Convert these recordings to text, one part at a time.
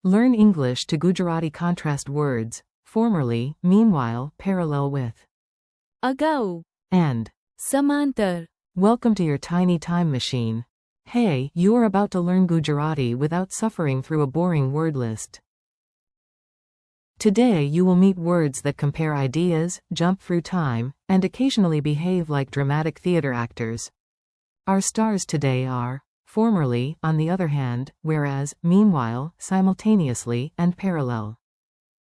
Learn English to Gujarati contrast words, formerly, meanwhile, parallel with, અગાઉ, and. સમાંતર. Welcome to your tiny time machine. Hey, you are about to learn Gujarati without suffering through a boring word list. Today you will meet words that compare ideas, jump through time, and occasionally behave like dramatic theater actors. Our stars today are formerly, on the other hand, whereas, meanwhile, simultaneously, and parallel.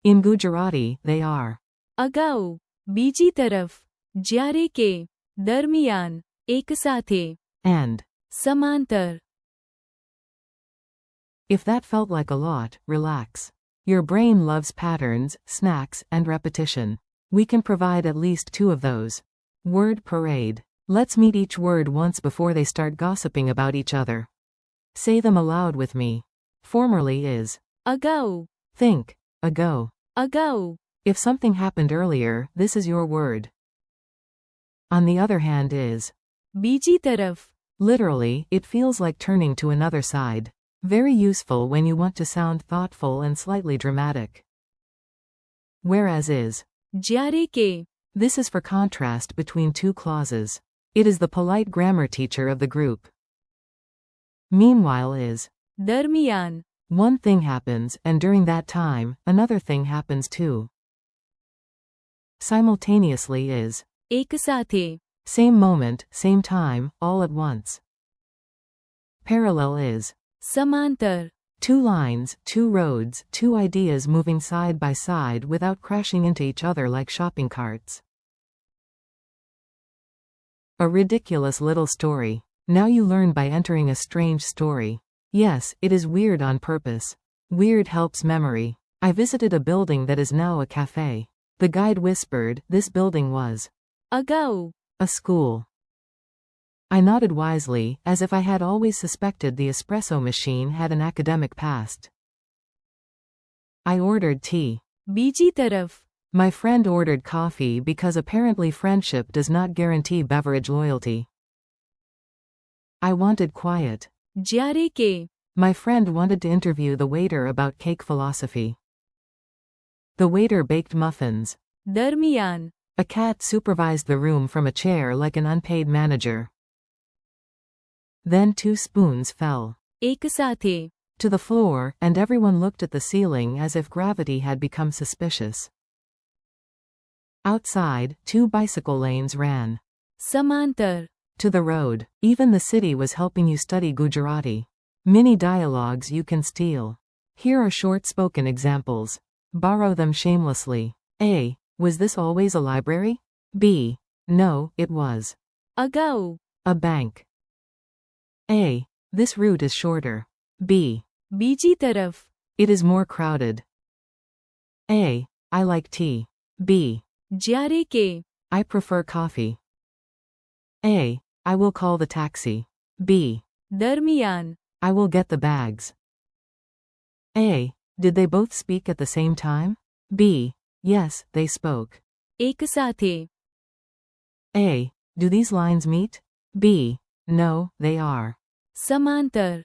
In Gujarati, they are અગાઉ, બીજી તરફ, જ્યારે કે, દરમિયાન, એકસાથે, and. સમાંતર. If that felt like a lot, relax. Your brain loves patterns, snacks, and repetition. We can provide at least 2 of those. Word parade. Let's meet each word once before they start gossiping about each other. Say them aloud with me. Formerly is અગાઉ, think, ago. અગાઉ, If something happened earlier, this is your word. On the other hand is બીજી તરફ. literally, it feels like turning to another side. Very useful when you want to sound thoughtful and slightly dramatic. Whereas is જ્યારે કે, this is for contrast between 2 clauses. It is the polite grammar teacher of the group. Meanwhile is દરમિયાન. one thing happens, and during that time, another thing happens too. Simultaneously is એકસાથે, same moment, same time, all at once. Parallel is સમાંતર. 2 lines, 2 roads, 2 ideas moving side by side without crashing into each other like shopping carts. A ridiculous little story. Now you learn by entering a strange story. Yes, it is weird on purpose. Weird helps memory. I visited a building that is now a cafe. The guide whispered, this building was અગાઉ, a school. I nodded wisely, as if I had always suspected the espresso machine had an academic past. I ordered tea. બીજી તરફ. My friend ordered coffee because apparently friendship does not guarantee beverage loyalty. I wanted quiet. જ્યારે કે, My friend wanted to interview the waiter about cake philosophy. The waiter baked muffins. દરમિયાન. A cat supervised the room from a chair like an unpaid manager. Then 2 spoons fell એકસાથે, to the floor, and everyone looked at the ceiling as if gravity had become suspicious. Outside, 2 bicycle lanes ran સમાંતર. to the road. Even the city was helping you study Gujarati. Mini dialogues you can steal. Here are short-spoken examples. Borrow them shamelessly. A. Was this always a library? B. No, it was અગાઉ, a bank. A. This route is shorter. B. બીજી તરફ. It is more crowded. A. I like tea. B. જ્યારે કે, I prefer coffee. A. I will call the taxi. B. દરમિયાન. I will get the bags. A. Did they both speak at the same time? B. Yes, they spoke. એકસાથે. A. Do these lines meet? B. No, they are. સમાંતર.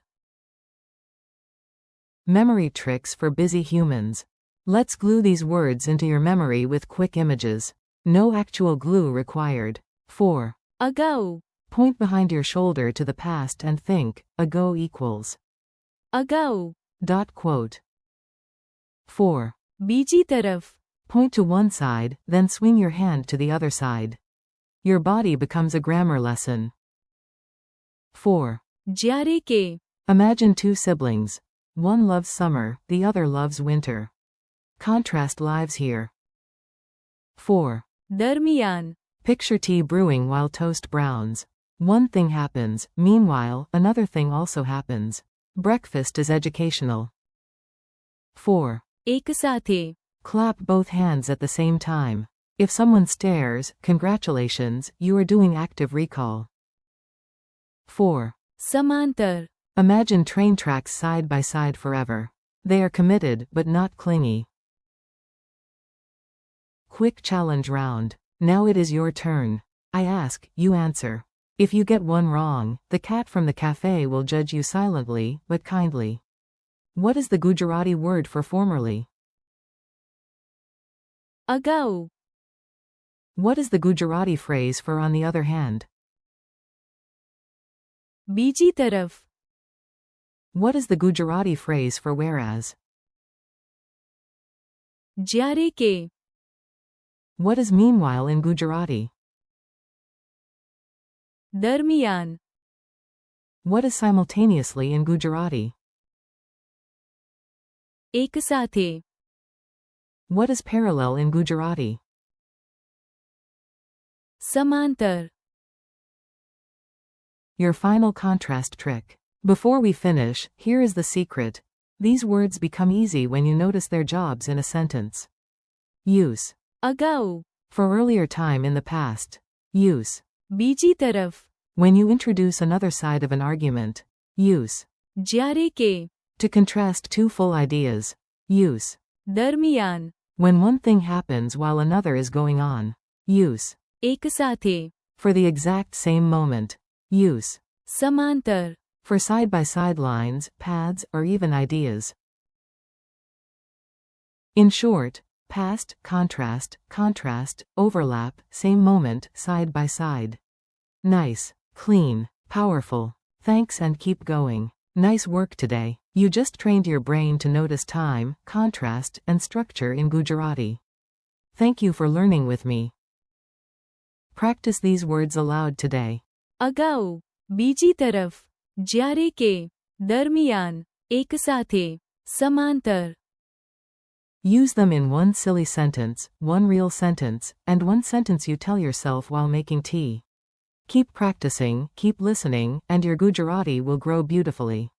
Memory tricks for busy humans. Let's glue these words into your memory with quick images. No actual glue required. 4. અગાઉ, Point behind your shoulder to the past and think, ago equals. અગાઉ, Quote. 4. બીજી તરફ. Point to one side, then swing your hand to the other side. Your body becomes a grammar lesson. 4. જ્યારે કે, Imagine 2 siblings. One loves summer, the other loves winter. Contrast lives here. 4. દરમિયાન. Picture tea brewing while toast browns. One thing happens, meanwhile, another thing also happens. Breakfast is educational. 4. એકસાથે. Clap both hands at the same time. If someone stares, congratulations, you are doing active recall. 4. સમાંતર. Imagine train tracks side by side forever. They are committed, but not clingy. Quick challenge round. Now it is your turn. I ask, you answer. If you get one wrong, the cat from the cafe will judge you silently, but kindly. What is the Gujarati word for formerly? અગાઉ. What is the Gujarati phrase for on the other hand? બીજી તરફ. What is the Gujarati phrase for whereas? જ્યારે કે. What is meanwhile in Gujarati? દરમિયાન. What is simultaneously in Gujarati? એકસાથે. What is parallel in Gujarati? સમાંતર. Your final contrast trick. Before we finish, here is the secret. These words become easy when you notice their jobs in a sentence. Use. અગાઉ. For earlier time in the past. Use. બીજી તરફ. When you introduce another side of an argument. Use. જ્યારે કે. To contrast two full ideas. Use. દરમિયાન. When one thing happens while another is going on. Use. એકસાથે. For the exact same moment. Use. સમાંતર. For side-by-side lines, paths, or even ideas. In short, past, contrast, overlap, same moment, side by side. Nice, clean, powerful. Thanks and keep going. Nice work today. You just trained your brain to notice time, contrast, and structure in Gujarati. Thank you for learning with me. Practice these words aloud today. અગાઉ. બીજી તરફ. જ્યારે કે. દરમિયાન. એકસાથે. સમાંતર. Use them in one silly sentence, one real sentence, and one sentence you tell yourself while making tea. Keep practicing, keep listening, and your Gujarati will grow beautifully.